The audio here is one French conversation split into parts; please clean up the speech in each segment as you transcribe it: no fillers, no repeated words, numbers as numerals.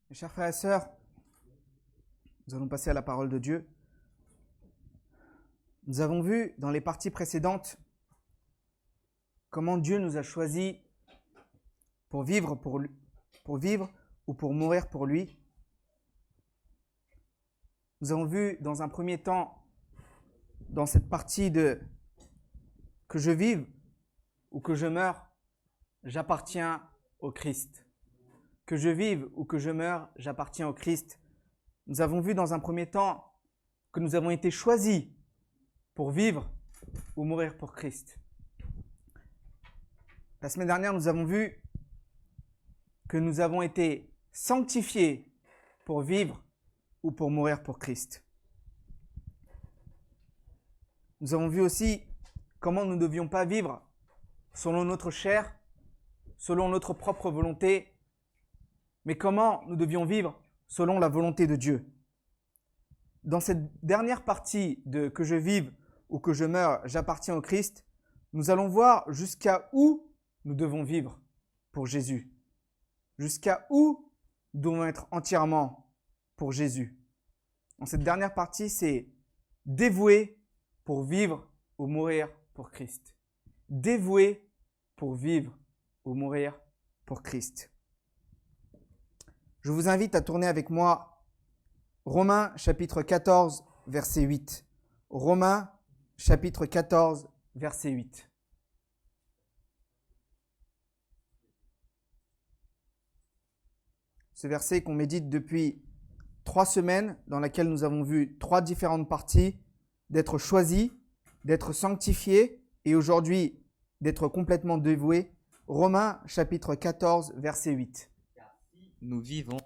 Mes chers frères et sœurs, nous allons passer à la parole de Dieu. Nous avons vu dans les parties précédentes comment Dieu nous a choisis pour vivre ou pour mourir pour lui. Nous avons vu dans un premier temps, dans cette partie de que je vive ou que je meure, j'appartiens au Christ. Que je vive ou que je meure, j'appartiens au Christ. Nous avons vu dans un premier temps que nous avons été choisis pour vivre ou mourir pour Christ. La semaine dernière, nous avons vu que nous avons été sanctifiés pour vivre ou pour mourir pour Christ. Nous avons vu aussi comment nous ne devions pas vivre selon notre chair, selon notre propre volonté, mais comment nous devions vivre selon la volonté de Dieu. Dans cette dernière partie de « que je vive ou que je meure, j'appartiens au Christ », nous allons voir jusqu'à où nous devons vivre pour Jésus. Jusqu'à où nous devons être entièrement pour Jésus. Dans cette dernière partie, c'est dévoué pour vivre ou mourir pour Christ. Dévoué pour vivre ou mourir pour Christ. Je vous invite à tourner avec moi Romains chapitre 14, verset 8. Romains chapitre 14, verset 8. Ce verset qu'on médite depuis 3 semaines, dans laquelle nous avons vu 3 différentes parties, d'être choisi, d'être sanctifié et aujourd'hui d'être complètement dévoué. Romains chapitre 14, verset 8. Nous vivons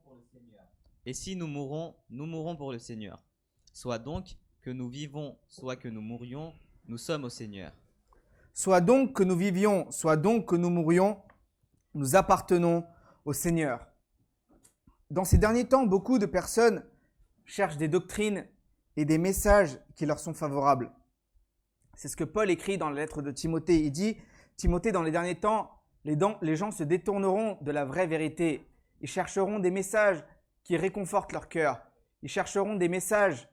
pour le Seigneur. Et si nous mourrons pour le Seigneur. Soit donc que nous vivons, soit que nous mourions, nous sommes au Seigneur. Soit donc que nous vivions, soit donc que nous mourions, nous appartenons au Seigneur. Dans ces derniers temps, beaucoup de personnes cherchent des doctrines et des messages qui leur sont favorables. C'est ce que Paul écrit dans la lettre de Timothée. Il dit, Timothée, dans les derniers temps, les gens se détourneront de la vraie vérité. Ils chercheront des messages qui réconfortent leur cœur. Ils chercheront des messages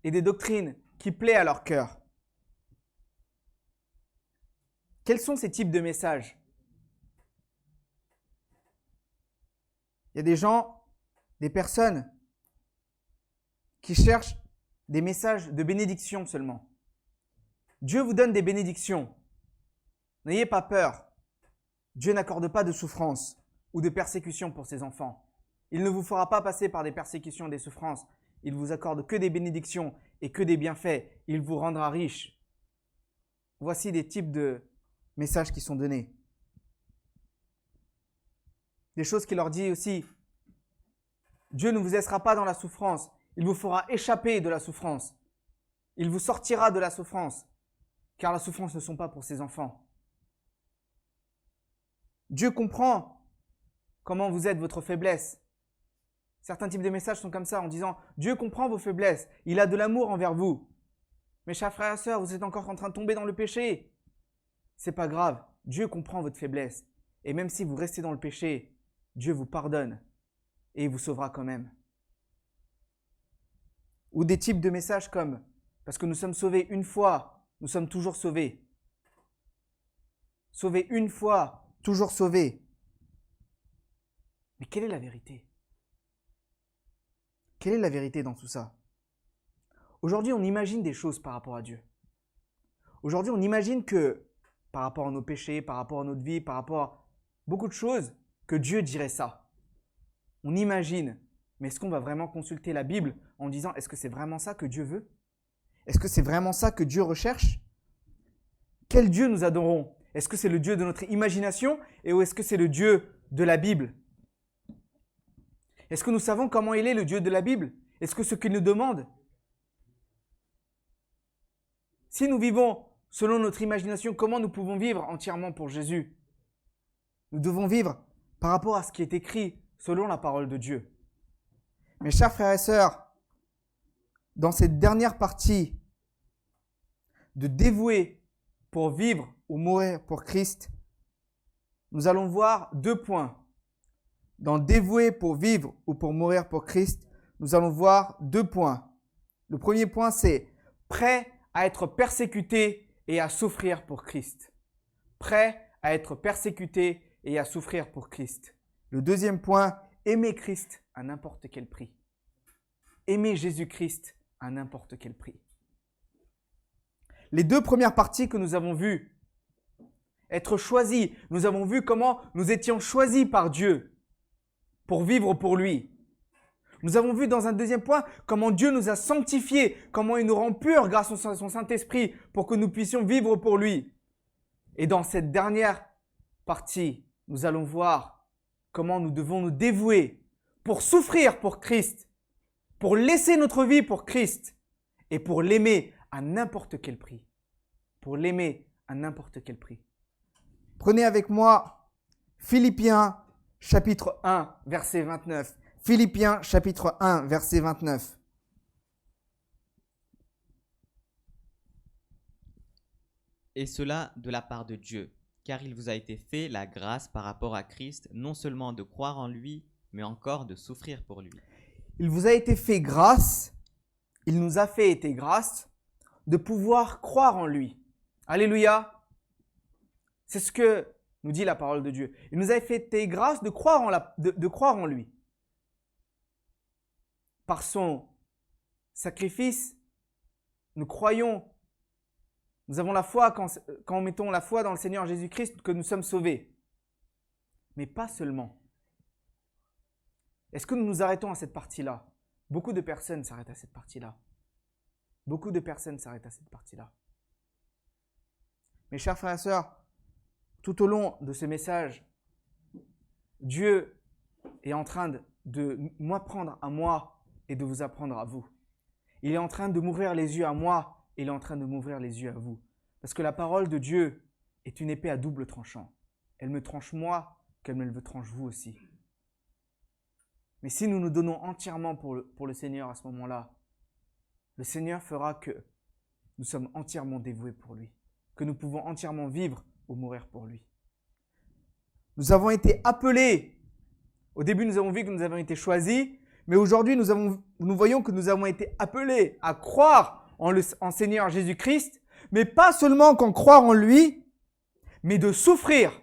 et des doctrines qui plaisent à leur cœur. Quels sont ces types de messages? Il y a des gens, des personnes qui cherchent des messages de bénédiction seulement. Dieu vous donne des bénédictions. N'ayez pas peur. Dieu n'accorde pas de souffrance ou de persécution pour ses enfants. Il ne vous fera pas passer par des persécutions et des souffrances. Il vous accorde que des bénédictions et que des bienfaits. Il vous rendra riche. Voici des types de messages qui sont donnés. Des choses qu'il leur dit aussi. Dieu ne vous laissera pas dans la souffrance. Il vous fera échapper de la souffrance. Il vous sortira de la souffrance. Car la souffrance ne sont pas pour ses enfants. Dieu comprend comment vous êtes, votre faiblesse. Certains types de messages sont comme ça, en disant « Dieu comprend vos faiblesses, il a de l'amour envers vous. » Mes chers frères et sœurs, vous êtes encore en train de tomber dans le péché. C'est pas grave, Dieu comprend votre faiblesse. Et même si vous restez dans le péché, Dieu vous pardonne et il vous sauvera quand même. Ou des types de messages comme « Parce que nous sommes sauvés une fois, nous sommes toujours sauvés. » Sauvés une fois, toujours sauvés. Mais quelle est la vérité? Quelle est la vérité dans tout ça? Aujourd'hui, on imagine des choses par rapport à Dieu. Aujourd'hui, on imagine que, par rapport à nos péchés, par rapport à notre vie, par rapport à beaucoup de choses, que Dieu dirait ça. On imagine, mais est-ce qu'on va vraiment consulter la Bible en disant, est-ce que c'est vraiment ça que Dieu veut? Est-ce que c'est vraiment ça que Dieu recherche? Quel Dieu nous adorons? Est-ce que c'est le Dieu de notre imagination ou est-ce que c'est le Dieu de la Bible? Est-ce que nous savons comment il est le Dieu de la Bible? Est-ce que ce qu'il nous demande? Si nous vivons selon notre imagination, comment nous pouvons vivre entièrement pour Jésus? Nous devons vivre par rapport à ce qui est écrit selon la parole de Dieu. Mes chers frères et sœurs, dans cette dernière partie de dévouer pour vivre ou mourir pour Christ, nous allons voir 2 points. dans dévoué pour vivre ou pour mourir pour Christ, nous allons voir 2 points. Le premier point, c'est prêt à être persécuté et à souffrir pour Christ. Prêt à être persécuté et à souffrir pour Christ. Le deuxième point, aimer Christ à n'importe quel prix. Aimer Jésus-Christ à n'importe quel prix. Les 2 premières parties que nous avons vues, être choisis, nous avons vu comment nous étions choisis par Dieu pour vivre pour lui. Nous avons vu dans un deuxième point comment Dieu nous a sanctifiés, comment il nous rend purs grâce à son Saint-Esprit pour que nous puissions vivre pour lui. Et dans cette dernière partie, nous allons voir comment nous devons nous dévouer pour souffrir pour Christ, pour laisser notre vie pour Christ et pour l'aimer à n'importe quel prix. Pour l'aimer à n'importe quel prix. Prenez avec moi Philippiens chapitre 1, verset 29. Philippiens chapitre 1, verset 29. Et cela de la part de Dieu, car il vous a été fait la grâce par rapport à Christ, non seulement de croire en lui, mais encore de souffrir pour lui. Il vous a été fait grâce, il nous a fait été grâce de pouvoir croire en lui. Alléluia. C'est ce que nous dit la parole de Dieu. Il nous a fait été grâce de croire en lui. Par son sacrifice, nous croyons, nous avons la foi quand nous mettons la foi dans le Seigneur Jésus-Christ que nous sommes sauvés. Mais pas seulement. Est-ce que nous nous arrêtons à cette partie-là? Beaucoup de personnes s'arrêtent à cette partie-là. Beaucoup de personnes s'arrêtent à cette partie-là. Mes chers frères et sœurs, tout au long de ce message, Dieu est en train de m'apprendre à moi et de vous apprendre à vous. Il est en train de m'ouvrir les yeux à moi et il est en train de m'ouvrir les yeux à vous. Parce que la parole de Dieu est une épée à double tranchant. Elle me tranche moi comme elle me tranche vous aussi. Mais si nous nous donnons entièrement pour le Seigneur à ce moment-là, le Seigneur fera que nous sommes entièrement dévoués pour lui, que nous pouvons entièrement vivre ou mourir pour lui. Nous avons été appelés. Au début, nous avons vu que nous avons été choisis, mais aujourd'hui, nous voyons que nous avons été appelés à croire en Seigneur Jésus-Christ, mais pas seulement qu'en croire en lui, mais de souffrir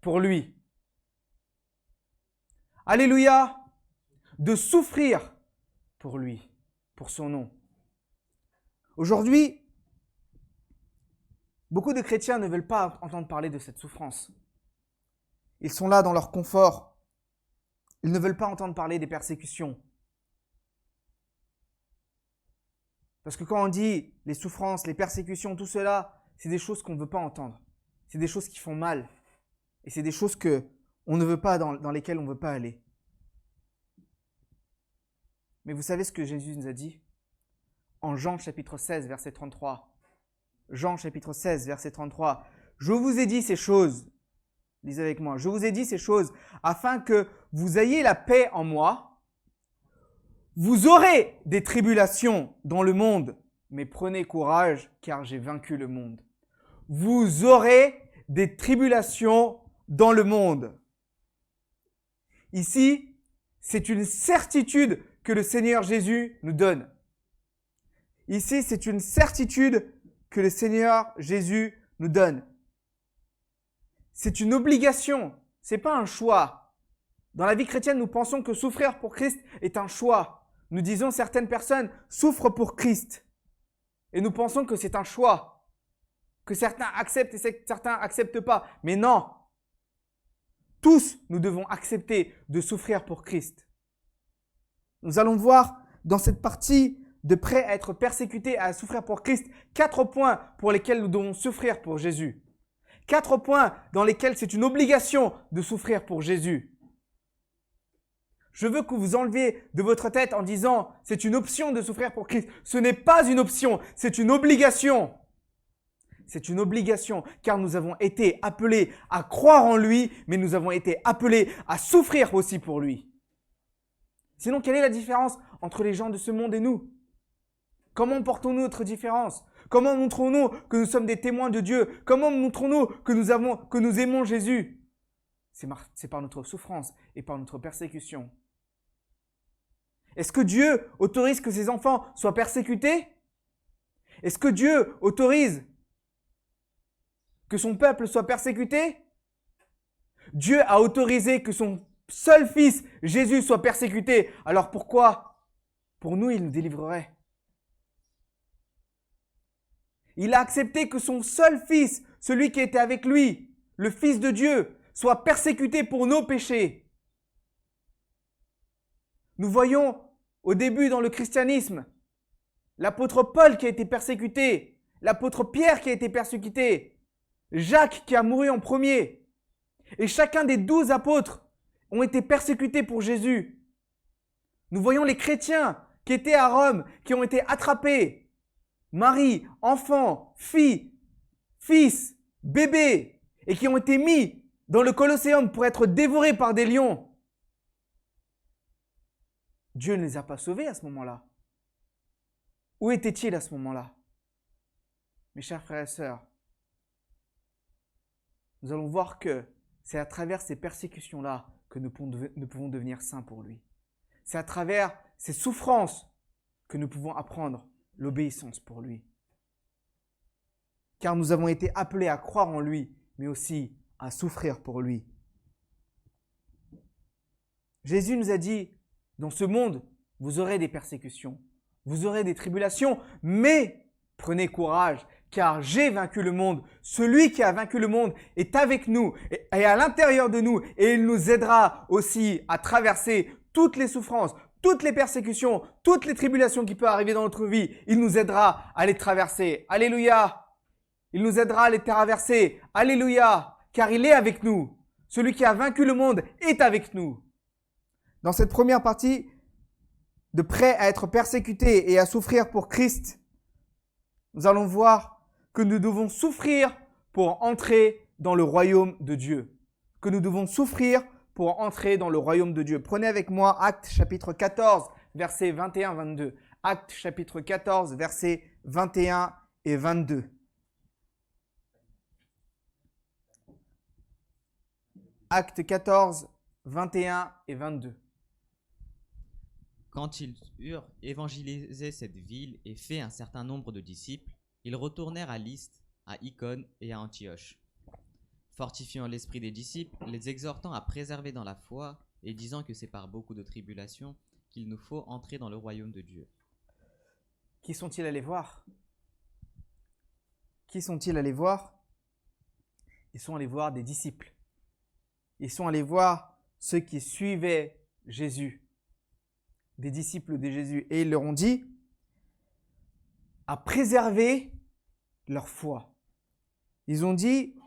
pour lui. Alléluia! De souffrir pour lui, pour son nom. Aujourd'hui, beaucoup de chrétiens ne veulent pas entendre parler de cette souffrance. Ils sont là dans leur confort. Ils ne veulent pas entendre parler des persécutions. Parce que quand on dit les souffrances, les persécutions, tout cela, c'est des choses qu'on ne veut pas entendre. C'est des choses qui font mal. Et c'est des choses qu'on ne veut pas, dans lesquelles on ne veut pas aller. Mais vous savez ce que Jésus nous a dit? En Jean chapitre 16, verset 33. Jean chapitre 16, verset 33. Je vous ai dit ces choses, lisez avec moi, je vous ai dit ces choses afin que vous ayez la paix en moi. Vous aurez des tribulations dans le monde, mais prenez courage car j'ai vaincu le monde. Vous aurez des tribulations dans le monde. Ici, c'est une certitude que le Seigneur Jésus nous donne. Ici, c'est une certitude que le Seigneur Jésus nous donne. C'est une obligation, ce n'est pas un choix. Dans la vie chrétienne, nous pensons que souffrir pour Christ est un choix. Nous disons certaines personnes souffrent pour Christ. Et nous pensons que c'est un choix. Que certains acceptent et certains n'acceptent pas. Mais non. Tous, nous devons accepter de souffrir pour Christ. Nous allons voir dans cette partie de prêt à être persécuté, à souffrir pour Christ, 4 points pour lesquels nous devons souffrir pour Jésus. 4 points dans lesquels c'est une obligation de souffrir pour Jésus. Je veux que vous enleviez de votre tête en disant « c'est une option de souffrir pour Christ ». Ce n'est pas une option, c'est une obligation. C'est une obligation car nous avons été appelés à croire en lui, mais nous avons été appelés à souffrir aussi pour lui. Sinon, quelle est la différence entre les gens de ce monde et nous? Comment portons-nous notre différence? Comment montrons-nous que nous sommes des témoins de Dieu? Comment montrons-nous que nous aimons Jésus? c'est par notre souffrance et par notre persécution. Est-ce que Dieu autorise que ses enfants soient persécutés? Est-ce que Dieu autorise que son peuple soit persécuté? Dieu a autorisé que son seul fils, Jésus, soit persécuté. Alors pourquoi? Pour nous, il nous délivrerait. Il a accepté que son seul fils, celui qui était avec lui, le Fils de Dieu, soit persécuté pour nos péchés. Nous voyons au début dans le christianisme l'apôtre Paul qui a été persécuté, l'apôtre Pierre qui a été persécuté, Jacques qui a mouru en premier. Et chacun des 12 apôtres ont été persécutés pour Jésus. Nous voyons les chrétiens qui étaient à Rome, qui ont été attrapés. Marie, enfant, fille, fils, bébé, et qui ont été mis dans le Colosséum pour être dévorés par des lions. Dieu ne les a pas sauvés à ce moment-là. Où était-il à ce moment-là? Mes chers frères et sœurs, nous allons voir que c'est à travers ces persécutions-là que nous pouvons devenir saints pour lui. C'est à travers ces souffrances que nous pouvons apprendre l'obéissance pour lui. Car nous avons été appelés à croire en lui, mais aussi à souffrir pour lui. Jésus nous a dit, dans ce monde, vous aurez des persécutions, vous aurez des tribulations, mais prenez courage, car j'ai vaincu le monde. Celui qui a vaincu le monde est avec nous et à l'intérieur de nous, et il nous aidera aussi à traverser toutes les souffrances, toutes les persécutions, toutes les tribulations qui peuvent arriver dans notre vie. Il nous aidera à les traverser. Alléluia! Il nous aidera à les traverser. Alléluia! Car il est avec nous. Celui qui a vaincu le monde est avec nous. Dans cette première partie, de prêt à être persécuté et à souffrir pour Christ, nous allons voir que nous devons souffrir pour entrer dans le royaume de Dieu. Que nous devons souffrir pour entrer dans le royaume de Dieu. Prenez avec moi Actes chapitre 14, versets 21-22. Actes chapitre 14, versets 21 et 22. Actes 14, 21 et 22. Quand ils eurent évangélisé cette ville et fait un certain nombre de disciples, ils retournèrent à Lystre, à Icône et à Antioche, fortifiant l'esprit des disciples, les exhortant à préserver dans la foi et disant que c'est par beaucoup de tribulations qu'il nous faut entrer dans le royaume de Dieu. Qui sont-ils allés voir? Qui sont-ils allés voir? Ils sont allés voir des disciples. Ils sont allés voir ceux qui suivaient Jésus, des disciples de Jésus. Et ils leur ont dit à préserver leur foi. Ils ont dit,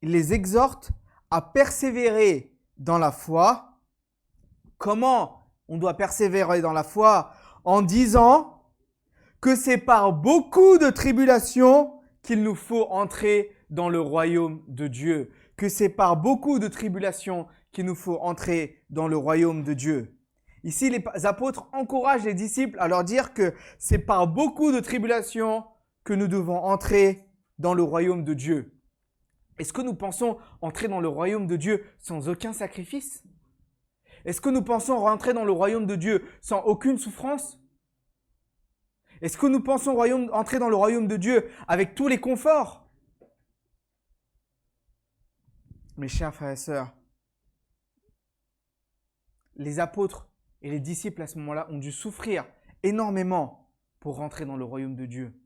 ils les exhortent à persévérer dans la foi. Comment on doit persévérer dans la foi? En disant que c'est par beaucoup de tribulations qu'il nous faut entrer dans le royaume de Dieu. Que c'est par beaucoup de tribulations qu'il nous faut entrer dans le royaume de Dieu. Ici, les apôtres encouragent les disciples à leur dire que c'est par beaucoup de tribulations que nous devons entrer dans le royaume de Dieu. Est-ce que nous pensons entrer dans le royaume de Dieu sans aucun sacrifice? Est-ce que nous pensons rentrer dans le royaume de Dieu sans aucune souffrance? Est-ce que nous pensons entrer dans le royaume de Dieu avec tous les conforts? Mes chers frères et sœurs, les apôtres et les disciples à ce moment-là ont dû souffrir énormément pour rentrer dans le royaume de Dieu.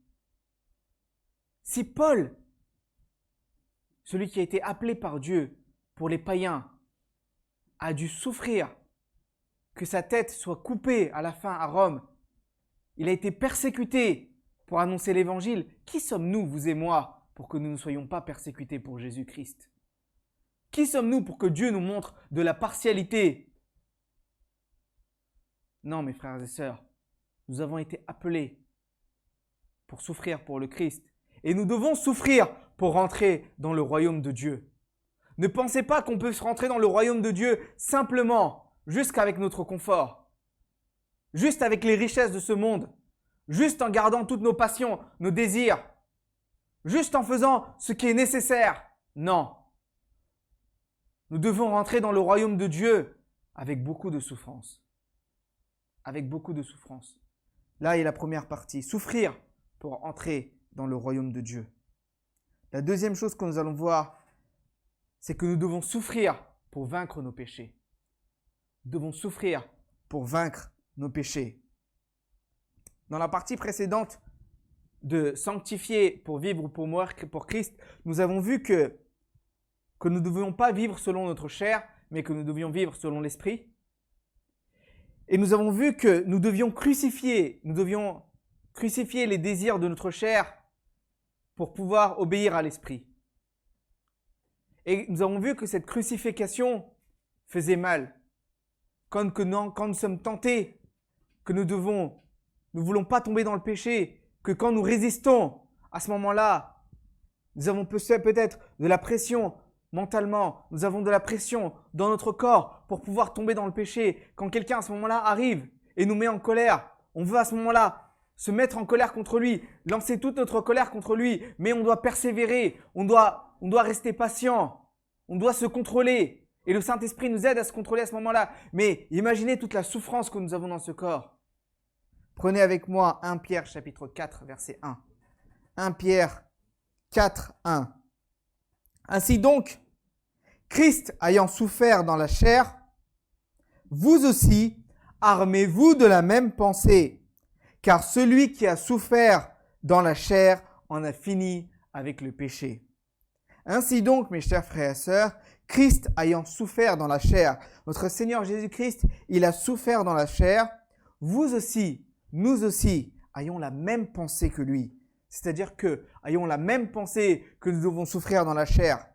Si Paul, celui qui a été appelé par Dieu pour les païens, a dû souffrir que sa tête soit coupée à la fin à Rome, il a été persécuté pour annoncer l'évangile, qui sommes-nous, vous et moi, pour que nous ne soyons pas persécutés pour Jésus-Christ? Qui sommes-nous pour que Dieu nous montre de la partialité? Non, mes frères et sœurs, nous avons été appelés pour souffrir pour le Christ. Et nous devons souffrir pour rentrer dans le royaume de Dieu. Ne pensez pas qu'on peut rentrer dans le royaume de Dieu simplement, juste avec notre confort, juste avec les richesses de ce monde, juste en gardant toutes nos passions, nos désirs, juste en faisant ce qui est nécessaire. Non. Nous devons rentrer dans le royaume de Dieu avec beaucoup de souffrance. Avec beaucoup de souffrance. Là est la première partie, souffrir pour entrer dans le royaume de Dieu. La deuxième chose que nous allons voir, c'est que nous devons souffrir pour vaincre nos péchés. Nous devons souffrir pour vaincre nos péchés. Dans la partie précédente de sanctifier pour vivre ou pour mourir pour Christ, nous avons vu que nous ne devions pas vivre selon notre chair, mais que nous devions vivre selon l'esprit. Et nous avons vu que nous devions crucifier les désirs de notre chair pour pouvoir obéir à l'esprit. Et nous avons vu que cette crucifixion faisait mal. Quand nous sommes tentés, que nous ne voulons pas tomber dans le péché, que quand nous résistons, à ce moment-là, nous avons peut-être de la pression mentalement, nous avons de la pression dans notre corps pour pouvoir tomber dans le péché. Quand quelqu'un à ce moment-là arrive et nous met en colère, on veut à ce moment-là se mettre en colère contre lui, lancer toute notre colère contre lui, mais on doit persévérer, on doit rester patient, on doit se contrôler. Et le Saint-Esprit nous aide à se contrôler à ce moment-là. Mais imaginez toute la souffrance que nous avons dans ce corps. Prenez avec moi 1 Pierre chapitre 4 verset 1. 1 Pierre 4, 1. Ainsi donc, Christ ayant souffert dans la chair, vous aussi, armez-vous de la même pensée, car celui qui a souffert dans la chair en a fini avec le péché. Ainsi donc, mes chers frères et sœurs, Christ ayant souffert dans la chair, notre Seigneur Jésus-Christ, il a souffert dans la chair, vous aussi, nous aussi, ayons la même pensée que lui. C'est-à-dire que, ayons la même pensée que nous devons souffrir dans la chair.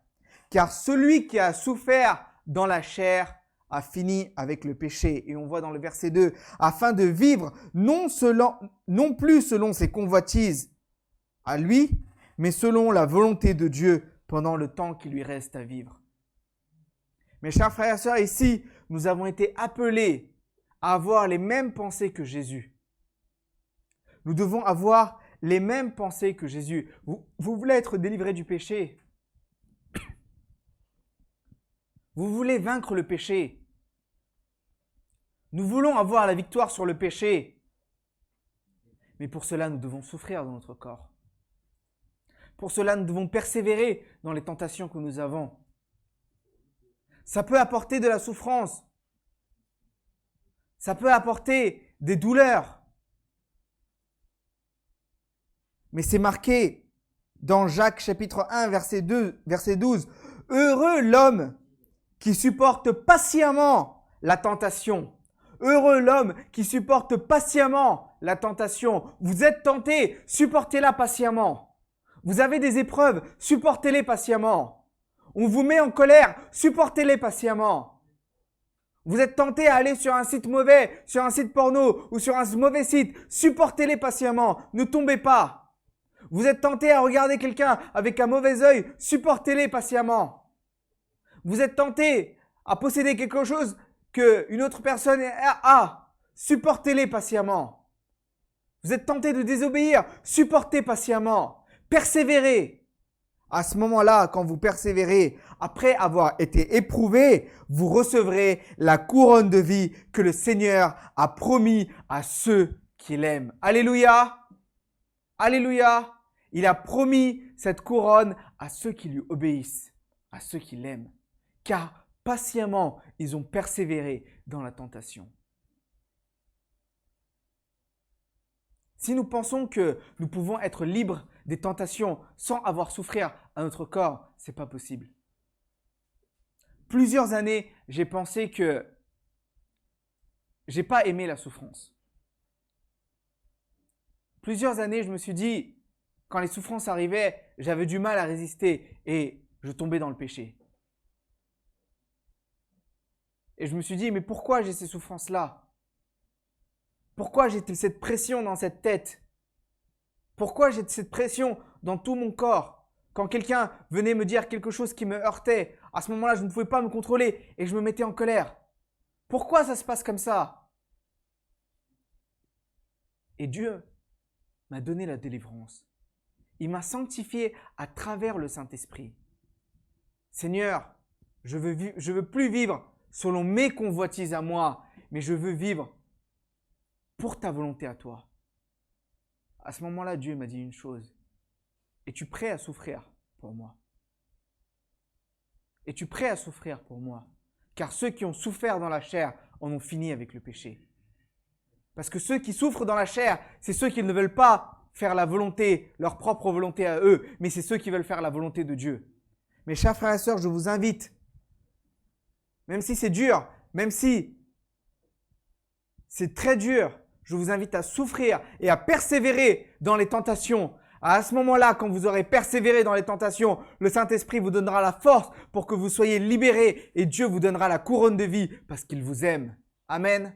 Car celui qui a souffert dans la chair a fini avec le péché. Et on voit dans le verset 2, afin de vivre non plus selon ses convoitises à lui, mais selon la volonté de Dieu pendant le temps qui lui reste à vivre. Mes chers frères et sœurs, ici, nous avons été appelés à avoir les mêmes pensées que Jésus. Nous devons avoir les mêmes pensées que Jésus. Vous voulez être délivré du péché? Vous voulez vaincre le péché? Nous voulons avoir la victoire sur le péché. Mais pour cela, nous devons souffrir dans notre corps. Pour cela, nous devons persévérer dans les tentations que nous avons. Ça peut apporter de la souffrance. Ça peut apporter des douleurs. Mais c'est marqué dans Jacques chapitre 1, verset 12. Heureux l'homme qui supporte patiemment la tentation. Heureux l'homme qui supporte patiemment la tentation. Vous êtes tenté, supportez-la patiemment. Vous avez des épreuves, supportez-les patiemment. On vous met en colère, supportez-les patiemment. Vous êtes tenté à aller sur un site mauvais, sur un site porno ou sur un mauvais site, supportez-les patiemment, ne tombez pas. Vous êtes tenté à regarder quelqu'un avec un mauvais œil, supportez-les patiemment. Vous êtes tenté à posséder quelque chose qu'une autre personne a, supportez-les patiemment. Vous êtes tenté de désobéir, supportez patiemment. Persévérez. À ce moment-là, quand vous persévérez, après avoir été éprouvé, vous recevrez la couronne de vie que le Seigneur a promis à ceux qui l'aiment. Alléluia! Alléluia! Il a promis cette couronne à ceux qui lui obéissent, à ceux qui l'aiment. Car patiemment, ils ont persévéré dans la tentation. Si nous pensons que nous pouvons être libres des tentations sans avoir souffrir à notre corps, ce n'est pas possible. Plusieurs années, j'ai pensé que je n'ai pas aimé la souffrance. Plusieurs années, je me suis dit, quand les souffrances arrivaient, j'avais du mal à résister et je tombais dans le péché. Et je me suis dit, mais pourquoi j'ai ces souffrances-là? Pourquoi j'ai cette pression dans cette tête? Pourquoi j'ai cette pression dans tout mon corps? Quand quelqu'un venait me dire quelque chose qui me heurtait, à ce moment-là, je ne pouvais pas me contrôler et je me mettais en colère. Pourquoi ça se passe comme ça? Et Dieu m'a donné la délivrance. Il m'a sanctifié à travers le Saint-Esprit. Seigneur, Je veux plus vivre selon mes convoitises à moi, mais je veux vivre pour ta volonté à toi. À ce moment-là, Dieu m'a dit une chose. Es-tu prêt à souffrir pour moi? Es-tu prêt à souffrir pour moi? Car ceux qui ont souffert dans la chair en ont fini avec le péché. Parce que ceux qui souffrent dans la chair, c'est ceux qui ne veulent pas faire la volonté, leur propre volonté à eux, mais c'est ceux qui veulent faire la volonté de Dieu. Mes chers frères et sœurs, je vous invite, même si c'est dur, même si c'est très dur, je vous invite à souffrir et à persévérer dans les tentations. À ce moment-là, quand vous aurez persévéré dans les tentations, le Saint-Esprit vous donnera la force pour que vous soyez libérés et Dieu vous donnera la couronne de vie parce qu'il vous aime. Amen.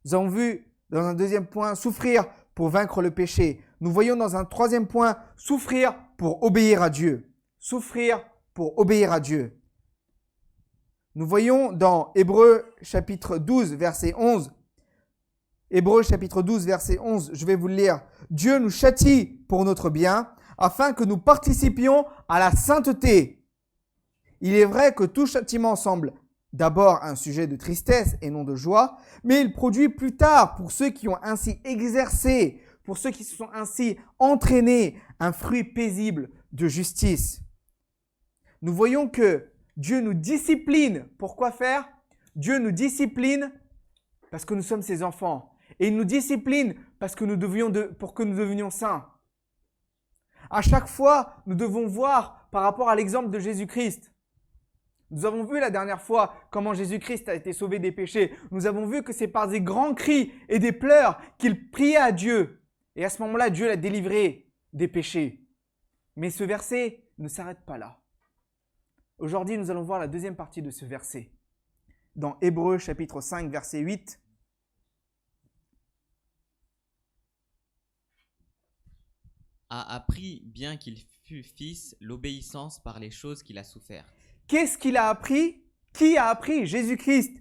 Nous avons vu dans un deuxième point, souffrir pour vaincre le péché. Nous voyons dans un troisième point, souffrir pour obéir à Dieu. Souffrir pour obéir à Dieu. Nous voyons dans Hébreux chapitre 12, verset 11. Hébreux chapitre 12, verset 11, je vais vous le lire. Dieu nous châtie pour notre bien, afin que nous participions à la sainteté. Il est vrai que tout châtiment semble d'abord un sujet de tristesse et non de joie, mais il produit plus tard, pour ceux qui ont ainsi exercé, pour ceux qui se sont ainsi entraînés, un fruit paisible de justice. Nous voyons que Dieu nous discipline. Pourquoi faire? Dieu nous discipline parce que nous sommes ses enfants. Et il nous discipline parce que pour que nous devenions saints. À chaque fois, nous devons voir par rapport à l'exemple de Jésus-Christ. Nous avons vu la dernière fois comment Jésus-Christ a été sauvé des péchés. Nous avons vu que c'est par des grands cris et des pleurs qu'il priait à Dieu. Et à ce moment-là, Dieu l'a délivré des péchés. Mais ce verset ne s'arrête pas là. Aujourd'hui, nous allons voir la deuxième partie de ce verset. Dans Hébreux chapitre 5, verset 8. A appris, bien qu'il fût fils, l'obéissance par les choses qu'il a souffert. Qu'est-ce qu'il a appris? Qui a appris? Jésus-Christ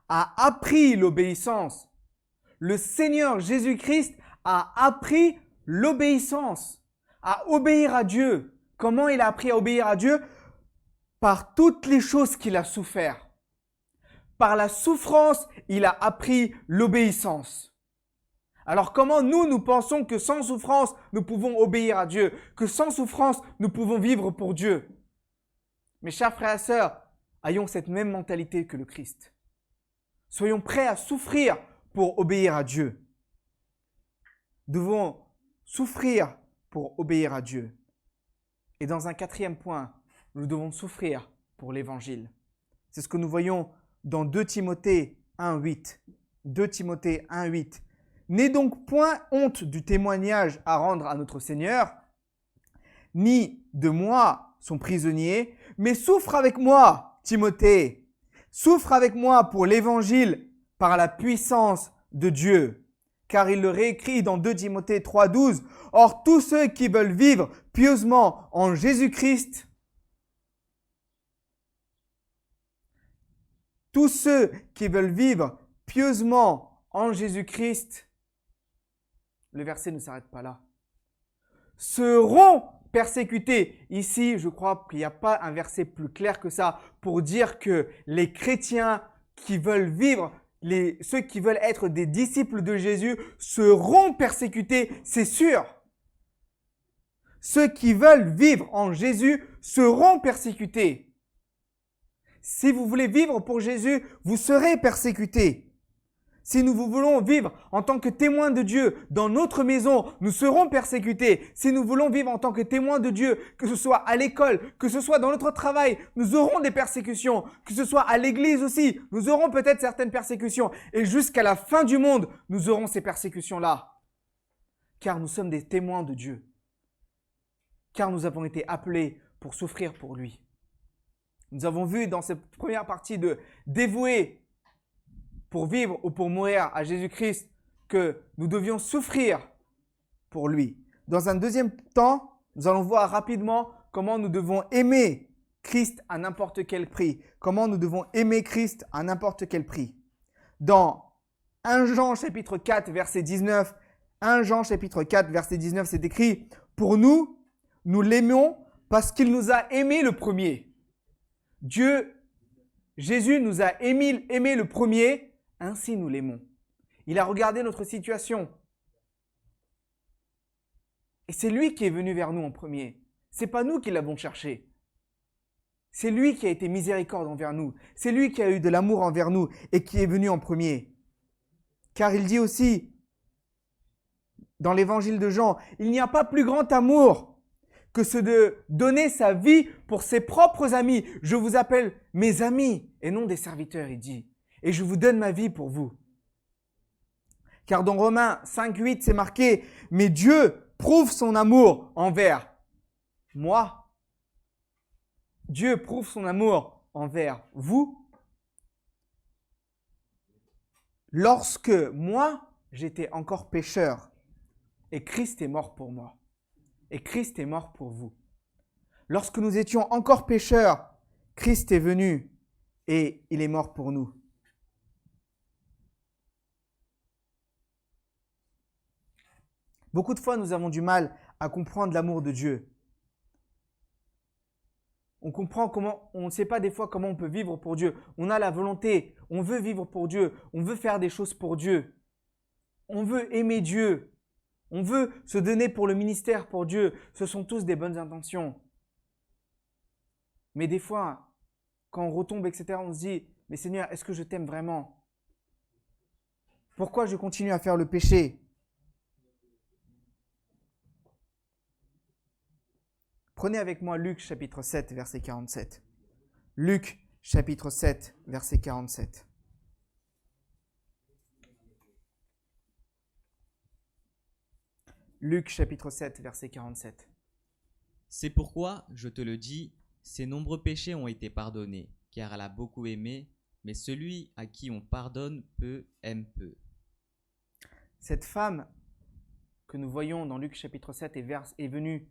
a appris l'obéissance. Le Seigneur Jésus-Christ a appris l'obéissance, à obéir à Dieu. Comment il a appris à obéir à Dieu? Par toutes les choses qu'il a souffert. Par la souffrance, il a appris l'obéissance. Alors comment nous pensons que sans souffrance, nous pouvons obéir à Dieu, que sans souffrance, nous pouvons vivre pour Dieu? Mes chers frères et sœurs, ayons cette même mentalité que le Christ. Soyons prêts à souffrir pour obéir à Dieu. Nous devons souffrir pour obéir à Dieu. Et dans un quatrième point, nous devons souffrir pour l'Évangile. C'est ce que nous voyons dans 2 Timothée 1,8. 2 Timothée 1,8. N'aie donc point honte du témoignage à rendre à notre Seigneur, ni de moi, son prisonnier, mais souffre avec moi, Timothée. Souffre avec moi pour l'Évangile par la puissance de Dieu. Car il le réécrit dans 2 Timothée 3,12. Or, tous ceux qui veulent vivre pieusement en Jésus-Christ, tous ceux qui veulent vivre pieusement en Jésus-Christ, le verset ne s'arrête pas là, seront persécutés. Ici, je crois qu'il n'y a pas un verset plus clair que ça pour dire que les chrétiens qui veulent vivre, ceux qui veulent être des disciples de Jésus seront persécutés, c'est sûr. Ceux qui veulent vivre en Jésus seront persécutés. Si vous voulez vivre pour Jésus, vous serez persécutés. Si nous voulons vivre en tant que témoins de Dieu dans notre maison, nous serons persécutés. Si nous voulons vivre en tant que témoins de Dieu, que ce soit à l'école, que ce soit dans notre travail, nous aurons des persécutions. Que ce soit à l'église aussi, nous aurons peut-être certaines persécutions. Et jusqu'à la fin du monde, nous aurons ces persécutions-là. Car nous sommes des témoins de Dieu. Car nous avons été appelés pour souffrir pour lui. Nous avons vu dans cette première partie de dévouer pour vivre ou pour mourir à Jésus-Christ que nous devions souffrir pour lui. Dans un deuxième temps, nous allons voir rapidement comment nous devons aimer Christ à n'importe quel prix. Comment nous devons aimer Christ à n'importe quel prix. Dans 1 Jean chapitre 4 verset 19, 1 Jean chapitre 4 verset 19, c'est écrit « Pour nous, nous l'aimons parce qu'il nous a aimés le premier. » Jésus nous a aimé le premier, ainsi nous l'aimons. Il a regardé notre situation. Et c'est lui qui est venu vers nous en premier. C'est pas nous qui l'avons cherché. C'est lui qui a été miséricorde envers nous. C'est lui qui a eu de l'amour envers nous et qui est venu en premier. Car il dit aussi, dans l'évangile de Jean, il n'y a pas plus grand amour que ce de donner sa vie pour ses propres amis. Je vous appelle mes amis et non des serviteurs, il dit. Et je vous donne ma vie pour vous. Car dans Romains 5:8, c'est marqué, mais Dieu prouve son amour envers moi. Dieu prouve son amour envers vous. Lorsque moi, j'étais encore pécheur, et Christ est mort pour moi. Et Christ est mort pour vous. Lorsque nous étions encore pécheurs, Christ est venu et il est mort pour nous. Beaucoup de fois, nous avons du mal à comprendre l'amour de Dieu. On ne sait pas des fois comment on peut vivre pour Dieu. On a la volonté, on veut vivre pour Dieu, on veut faire des choses pour Dieu. On veut aimer Dieu. On veut se donner pour le ministère pour Dieu. Ce sont tous des bonnes intentions. Mais des fois, quand on retombe, etc., on se dit, mais Seigneur, est-ce que je t'aime vraiment? Pourquoi je continue à faire le péché? Prenez avec moi Luc chapitre 7, verset 47. Luc chapitre 7, verset 47. Luc chapitre 7, verset 47. C'est pourquoi, je te le dis, ses nombreux péchés ont été pardonnés, car elle a beaucoup aimé, mais celui à qui on pardonne peu aime peu. Cette femme que nous voyons dans Luc chapitre 7 est venue,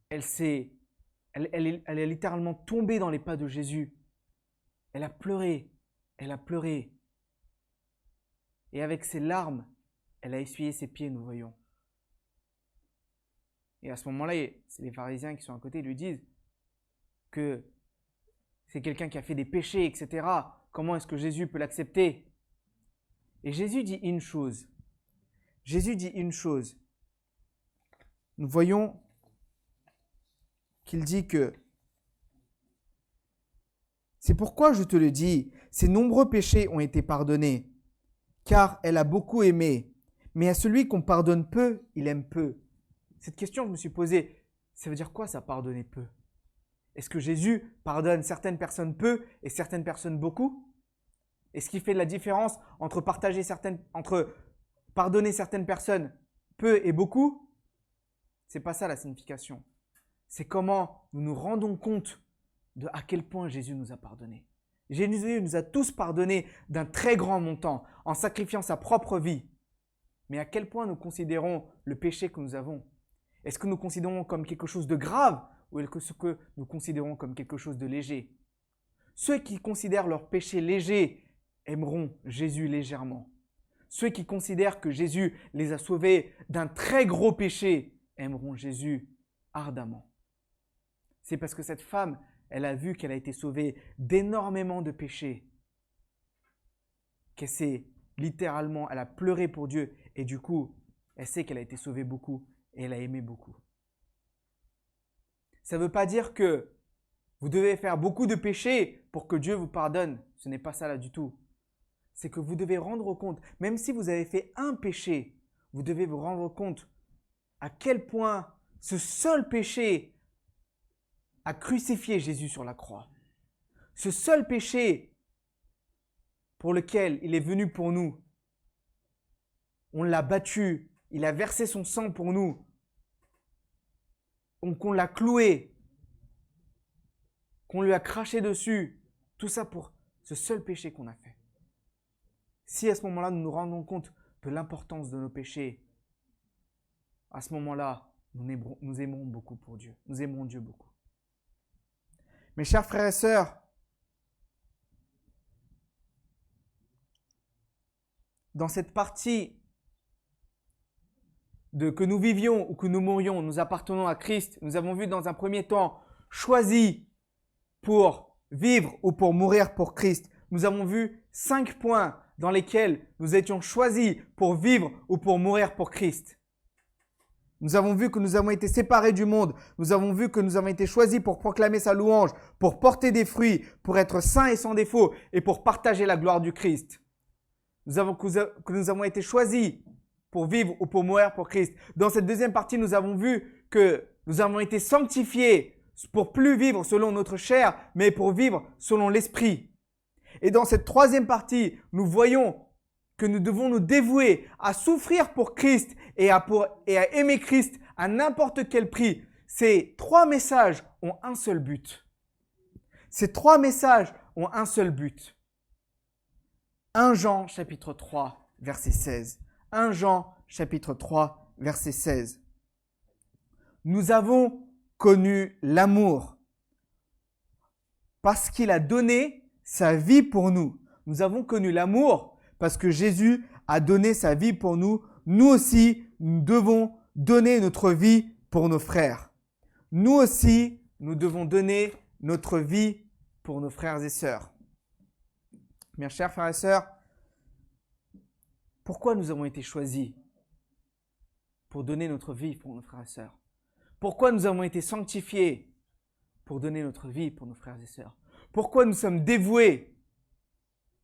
elle est littéralement tombée dans les pas de Jésus. Elle a pleuré. Et avec ses larmes, elle a essuyé ses pieds, nous voyons. Et à ce moment-là, c'est les pharisiens qui sont à côté, ils lui disent que c'est quelqu'un qui a fait des péchés, etc. Comment est-ce que Jésus peut l'accepter? Et Jésus dit une chose. Nous voyons qu'il dit que c'est pourquoi je te le dis, ses nombreux péchés ont été pardonnés, car elle a beaucoup aimé. Mais à celui qu'on pardonne peu, il aime peu. Cette question, je me suis posée, ça veut dire quoi ça, pardonner peu? Est-ce que Jésus pardonne certaines personnes peu et certaines personnes beaucoup? Est-ce qu'il fait la différence entre pardonner certaines personnes peu et beaucoup? C'est pas ça la signification. C'est comment nous nous rendons compte de à quel point Jésus nous a pardonné. Jésus nous a tous pardonné d'un très grand montant en sacrifiant sa propre vie. Mais à quel point nous considérons le péché que nous avons? Est-ce que nous considérons comme quelque chose de grave ou est-ce que nous considérons comme quelque chose de léger? Ceux qui considèrent leur péché léger aimeront Jésus légèrement. Ceux qui considèrent que Jésus les a sauvés d'un très gros péché aimeront Jésus ardemment. C'est parce que cette femme, elle a vu qu'elle a été sauvée d'énormément de péchés, elle a pleuré pour Dieu et du coup, elle sait qu'elle a été sauvée beaucoup et elle a aimé beaucoup. Ça ne veut pas dire que vous devez faire beaucoup de péchés pour que Dieu vous pardonne. Ce n'est pas ça là du tout. C'est que vous devez rendre compte, même si vous avez fait un péché, vous devez vous rendre compte à quel point ce seul péché a crucifié Jésus sur la croix. Ce seul péché pour lequel il est venu pour nous, on l'a battu, il a versé son sang pour nous, qu'on l'a cloué, qu'on lui a craché dessus, tout ça pour ce seul péché qu'on a fait. Si à ce moment-là, nous nous rendons compte de l'importance de nos péchés, à ce moment-là, nous aimerons beaucoup pour Dieu. Nous aimerons Dieu beaucoup. Mes chers frères et sœurs, dans cette partie de que nous vivions ou que nous mourions, nous appartenons à Christ. Nous avons vu dans un premier temps choisi pour vivre ou pour mourir pour Christ. Nous avons vu 5 points dans lesquels nous étions choisis pour vivre ou pour mourir pour Christ. Nous avons vu que nous avons été séparés du monde. Nous avons vu que nous avons été choisis pour proclamer sa louange, pour porter des fruits, pour être saints et sans défaut et pour partager la gloire du Christ. Que nous avons été choisis pour vivre ou pour mourir pour Christ. Dans cette deuxième partie, nous avons vu que nous avons été sanctifiés pour plus vivre selon notre chair, mais pour vivre selon l'esprit. Et dans cette troisième partie, nous voyons que nous devons nous dévouer à souffrir pour Christ et à aimer Christ à n'importe quel prix. Ces 3 messages ont un seul but. Ces 3 messages ont un seul but. 1 Jean chapitre 3, verset 16. 1 Jean chapitre 3, verset 16. Nous avons connu l'amour parce qu'il a donné sa vie pour nous. Nous avons connu l'amour parce que Jésus a donné sa vie pour nous. Nous aussi, nous devons donner notre vie pour nos frères. Nous aussi, nous devons donner notre vie pour nos frères et sœurs. Mes chers frères et sœurs, pourquoi nous avons été choisis pour donner notre vie pour nos frères et sœurs? Pourquoi nous avons été sanctifiés pour donner notre vie pour nos frères et sœurs? Pourquoi nous sommes dévoués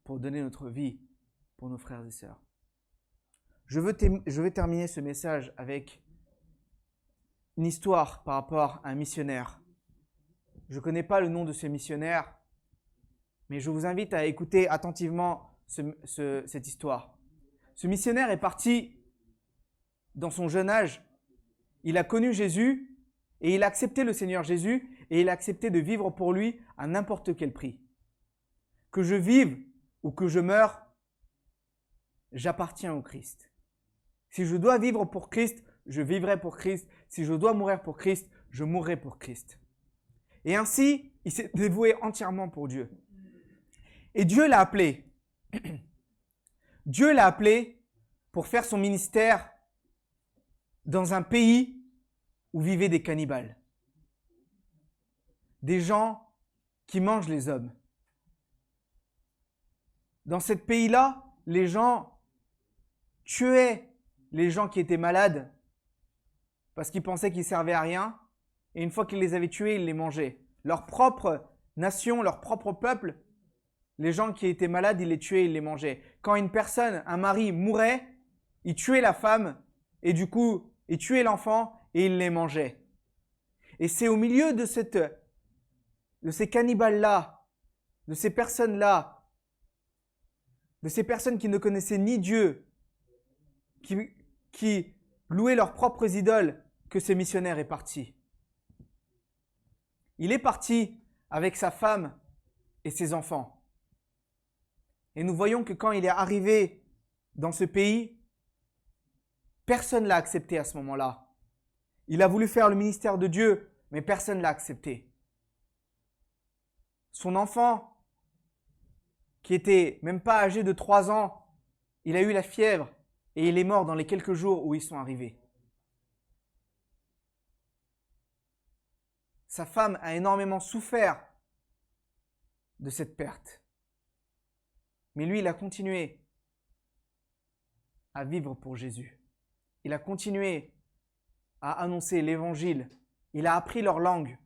pour donner notre vie pour nos frères et sœurs? Je vais terminer ce message avec une histoire par rapport à un missionnaire. Je ne connais pas le nom de ce missionnaire, mais je vous invite à écouter attentivement cette histoire. Ce missionnaire est parti dans son jeune âge. Il a connu Jésus et il a accepté le Seigneur Jésus et il a accepté de vivre pour lui à n'importe quel prix. Que je vive ou que je meure, j'appartiens au Christ. Si je dois vivre pour Christ, je vivrai pour Christ. Si je dois mourir pour Christ, je mourrai pour Christ. Et ainsi, il s'est dévoué entièrement pour Dieu. Et Dieu l'a appelé. Dieu l'a appelé pour faire son ministère dans un pays où vivaient des cannibales. Des gens qui mangent les hommes. Dans ce pays-là, les gens tuaient les gens qui étaient malades parce qu'ils pensaient qu'ils servaient à rien. Et une fois qu'ils les avaient tués, ils les mangeaient. Leur propre nation, leur propre peuple, les gens qui étaient malades, ils les tuaient, ils les mangeaient. Quand une personne, un mari, mourait, il tuait la femme et du coup, il tuait l'enfant et il les mangeait. Et c'est au milieu de ces cannibales-là, de ces personnes-là, de ces personnes qui ne connaissaient ni Dieu, qui louaient leurs propres idoles, que ce missionnaire est parti. Il est parti avec sa femme et ses enfants. Et nous voyons que quand il est arrivé dans ce pays, personne ne l'a accepté à ce moment-là. Il a voulu faire le ministère de Dieu, mais personne ne l'a accepté. Son enfant, qui était même pas âgé de 3 ans, il a eu la fièvre et il est mort dans les quelques jours où ils sont arrivés. Sa femme a énormément souffert de cette perte. Mais lui, il a continué à vivre pour Jésus. Il a continué à annoncer l'évangile. Il a appris leur langue.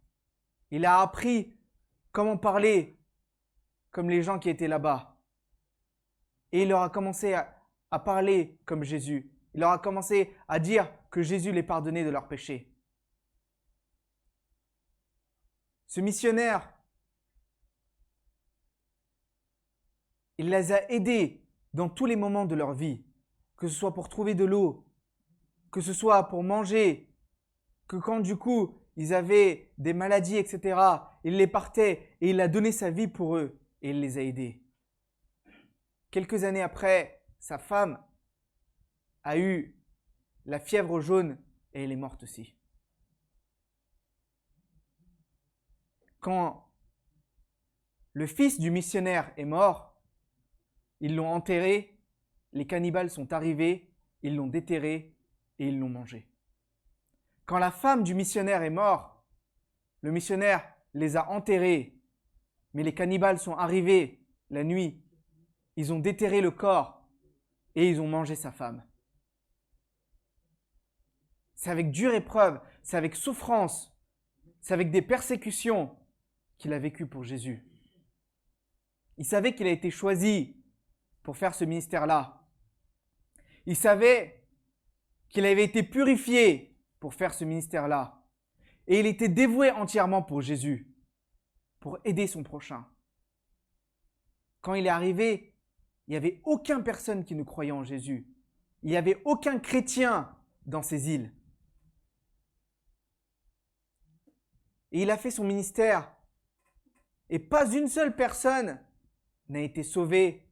Il a appris comment parler comme les gens qui étaient là-bas. Et il leur a commencé à parler comme Jésus. Il leur a commencé à dire que Jésus les pardonnait de leurs péchés. Ce missionnaire, il les a aidés dans tous les moments de leur vie, que ce soit pour trouver de l'eau, que ce soit pour manger, que quand du coup ils avaient des maladies, etc., il les partait et il a donné sa vie pour eux et il les a aidés. Quelques années après, sa femme a eu la fièvre jaune et elle est morte aussi. Quand le fils du missionnaire est mort, ils l'ont enterré, les cannibales sont arrivés, ils l'ont déterré et ils l'ont mangé. Quand la femme du missionnaire est morte, le missionnaire les a enterrés Mais les cannibales sont arrivés la nuit. Ils ont déterré le corps et ils ont mangé sa femme. C'est avec dure épreuve, c'est avec souffrance, c'est avec des persécutions qu'il a vécu pour Jésus. Il savait qu'il a été choisi pour faire ce ministère-là. Il savait qu'il avait été purifié pour faire ce ministère-là. Et il était dévoué entièrement pour Jésus, pour aider son prochain. Quand il est arrivé, il n'y avait aucune personne qui ne croyait en Jésus. Il n'y avait aucun chrétien dans ces îles. Et il a fait son ministère. Et pas une seule personne n'a été sauvée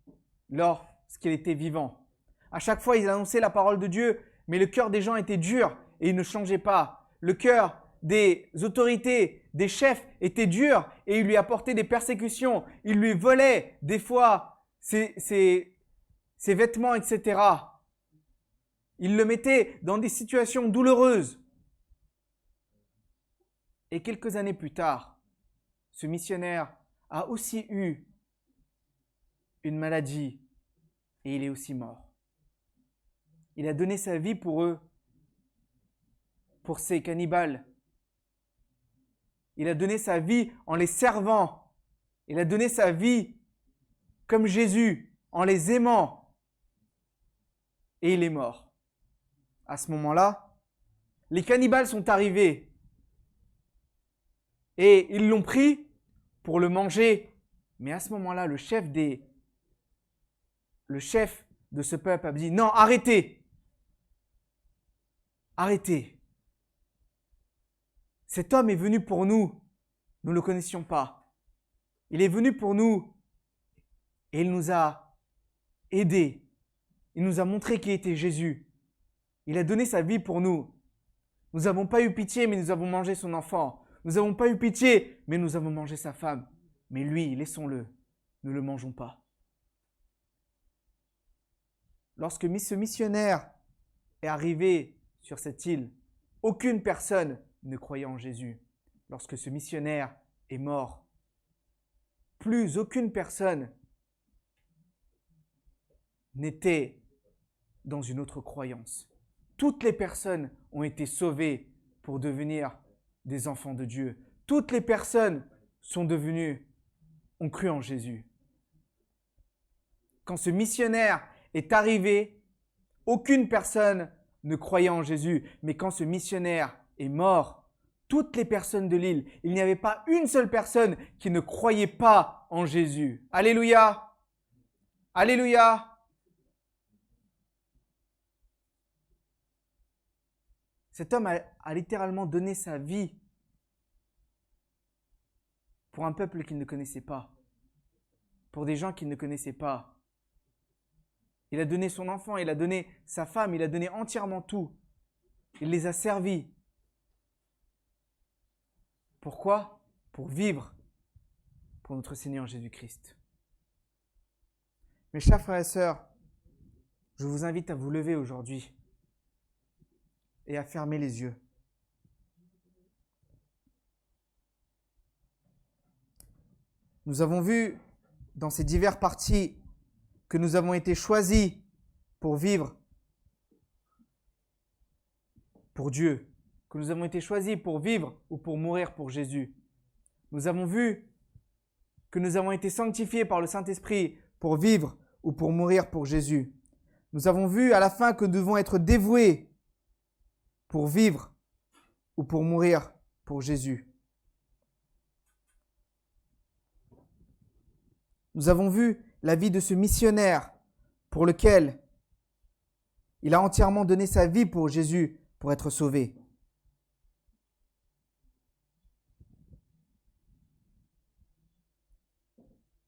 lorsqu'il était vivant. À chaque fois, il annonçait la parole de Dieu, mais le cœur des gens était dur et il ne changeait pas. Le cœur des autorités, des chefs était dur et il lui apportait des persécutions. Il lui volait des fois ses vêtements, etc. Il le mettait dans des situations douloureuses. Et quelques années plus tard, ce missionnaire a aussi eu une maladie et il est aussi mort. Il a donné sa vie pour eux, pour ces cannibales. Il a donné sa vie en les servant. Il a donné sa vie comme Jésus, en les aimant. Et il est mort. À ce moment-là, les cannibales sont arrivés. Et ils l'ont pris pour le manger. Mais à ce moment-là, le chef de ce peuple a dit « Non, arrêtez. Arrêtez. Cet homme est venu pour nous. Nous ne le connaissions pas. Il est venu pour nous et il nous a aidés. Il nous a montré qui était Jésus. Il a donné sa vie pour nous. Nous n'avons pas eu pitié, mais nous avons mangé son enfant. Nous n'avons pas eu pitié, mais nous avons mangé sa femme. Mais lui, laissons-le. Ne le mangeons pas. » Lorsque ce missionnaire est arrivé sur cette île, aucune personne ne croyait en Jésus. Lorsque ce missionnaire est mort, plus aucune personne n'était dans une autre croyance. Toutes les personnes ont été sauvées pour devenir des enfants de Dieu. Toutes les personnes ont cru en Jésus. Quand ce missionnaire est arrivé, aucune personne ne croyait en Jésus. Mais quand ce missionnaire est mort, toutes les personnes de l'île, il n'y avait pas une seule personne qui ne croyait pas en Jésus. Alléluia! Alléluia! Cet homme a littéralement donné sa vie pour un peuple qu'il ne connaissait pas, pour des gens qu'il ne connaissait pas. Il a donné son enfant, il a donné sa femme, il a donné entièrement tout. Il les a servis. Pourquoi? Pour vivre pour notre Seigneur Jésus-Christ. Mes chers frères et sœurs, je vous invite à vous lever aujourd'hui et à fermer les yeux. Nous avons vu dans ces diverses parties que nous avons été choisis pour vivre pour Dieu, que nous avons été choisis pour vivre ou pour mourir pour Jésus. Nous avons vu que nous avons été sanctifiés par le Saint-Esprit pour vivre ou pour mourir pour Jésus. Nous avons vu à la fin que nous devons être dévoués pour vivre ou pour mourir pour Jésus. Nous avons vu la vie de ce missionnaire pour lequel il a entièrement donné sa vie pour Jésus pour être sauvé.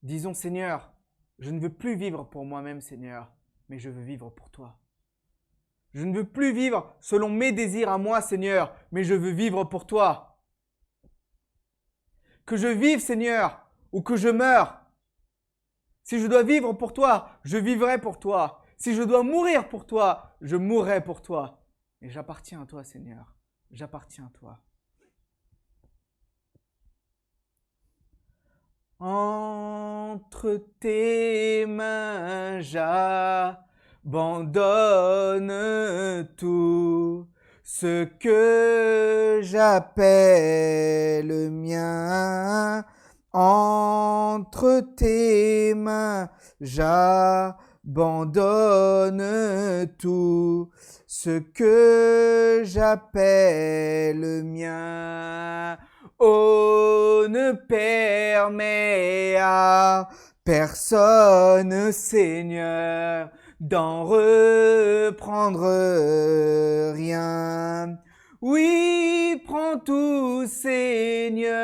Disons, Seigneur, je ne veux plus vivre pour moi-même, Seigneur, mais je veux vivre pour toi. Je ne veux plus vivre selon mes désirs à moi, Seigneur, mais je veux vivre pour toi. Que je vive, Seigneur, ou que je meure. Si je dois vivre pour toi, je vivrai pour toi. Si je dois mourir pour toi, je mourrai pour toi. Et j'appartiens à toi, Seigneur. J'appartiens à toi. Entre tes mains, j'abandonne tout ce que j'appelle mien. Entre tes mains, j'abandonne tout ce que j'appelle mien. Oh, ne permets à personne, Seigneur, d'en reprendre rien. Oui, prends tout, Seigneur.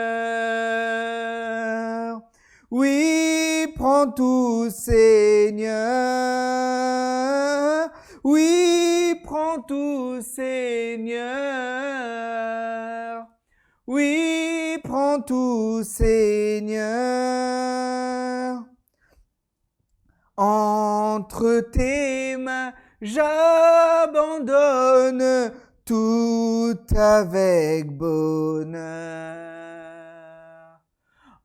Oui, prends tout, Seigneur. Oui, prends tout, Seigneur. Oui, prends tout, Seigneur. Entre tes mains, j'abandonne tout avec bonheur.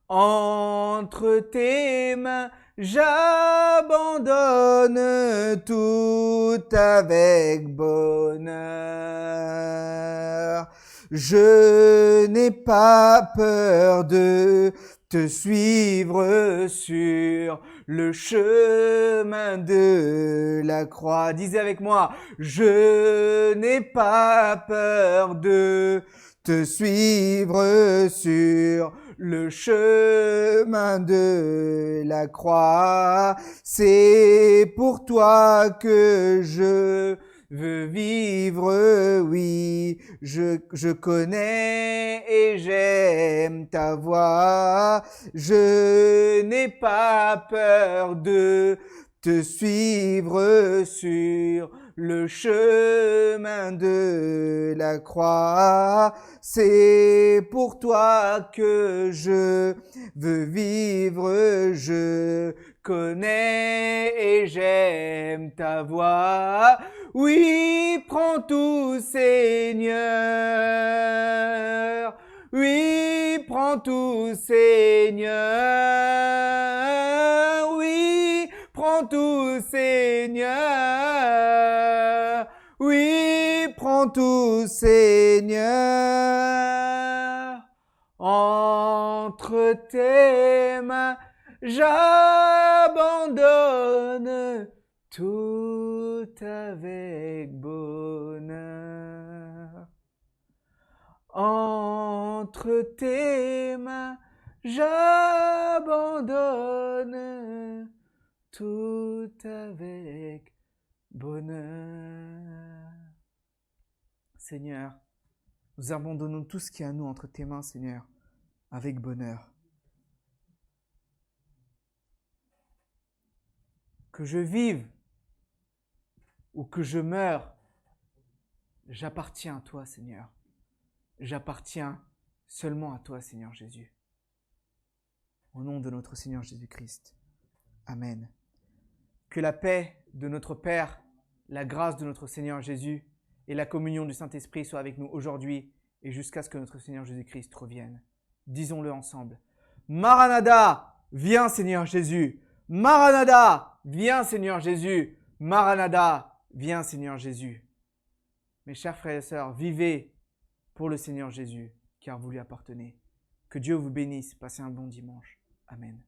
Entre tes mains, j'abandonne tout avec bonheur. Je n'ai pas peur de te suivre sur le chemin de la croix. Disez avec moi, je n'ai pas peur de te suivre sur le chemin de la croix. C'est pour toi que je veux vivre, oui, je connais et j'aime ta voix. Je n'ai pas peur de te suivre sur le chemin de la croix. C'est pour toi que je veux vivre, je connais et j'aime ta voix. Oui, prends tout, Seigneur. Oui, prends tout, Seigneur. Oui, prends tout, Seigneur. Oui, prends tout, Seigneur. Entre tes mains, j'abandonne tout avec bonheur. Entre tes mains, j'abandonne tout avec bonheur. Seigneur, nous abandonnons tout ce qui est à nous entre tes mains, Seigneur, avec bonheur. Que je vive ou que je meure, j'appartiens à toi, Seigneur. J'appartiens seulement à toi, Seigneur Jésus. Au nom de notre Seigneur Jésus-Christ. Amen. Que la paix de notre Père, la grâce de notre Seigneur Jésus et la communion du Saint-Esprit soient avec nous aujourd'hui et jusqu'à ce que notre Seigneur Jésus-Christ revienne. Disons-le ensemble. Maranatha, viens Seigneur Jésus. Maranatha, viens Seigneur Jésus. Maranatha, viens Seigneur Jésus. Mes chers frères et sœurs, vivez pour le Seigneur Jésus, car vous lui appartenez. Que Dieu vous bénisse. Passez un bon dimanche. Amen.